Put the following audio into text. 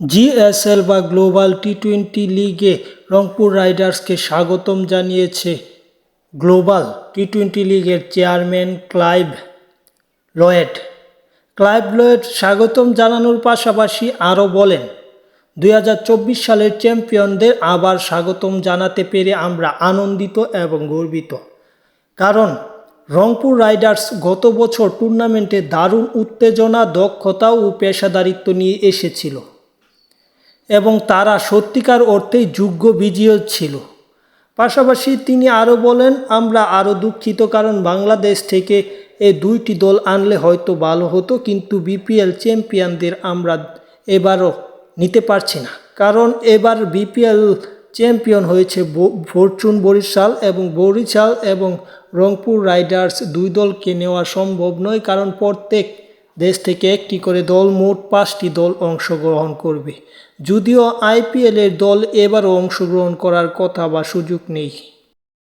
GSL বা global টি-20 লিগে রংপুর রাইডার্সকে স্বাগতম জানিয়েছে গ্লোবাল টি-20 লিগের চেয়ারম্যান ক্লাইভ লয়েড। স্বাগতম জানানোর পাশাপাশি আরও বলেন, 2024 সালের চ্যাম্পিয়নদের আবার স্বাগতম জানাতে পেরে আমরা আনন্দিত এবং গর্বিত। কারণ রংপুর রাইডার্স গত বছর টুর্নামেন্টে দারুণ উত্তেজনা, দক্ষতা ও পেশাদারিত্ব নিয়ে এসেছিল এবং তারা সত্যিকার অর্থেই যোগ্য বিজয়ী ছিল। পাশাপাশি তিনি আরও বলেন, আমরা আরও দুঃখিত কারণ বাংলাদেশ থেকে এই দুইটি দল আনলে হয়তো ভালো হতো, কিন্তু বিপিএল চ্যাম্পিয়নদের আমরা এবারও নিতে পারছি না। কারণ এবার বিপিএল চ্যাম্পিয়ন হয়েছে ফরচুন বরিশাল এবং রংপুর রাইডার্স, দুই দলকে নেওয়া সম্ভব নয়, কারণ প্রত্যেক দেশ থেকে একটি করে দল, মোট 5টি দল অংশগ্রহণ করবে। যদিও আইপিএলের দল এবারও অংশগ্রহণ করার কথা বা সুযোগ নেই।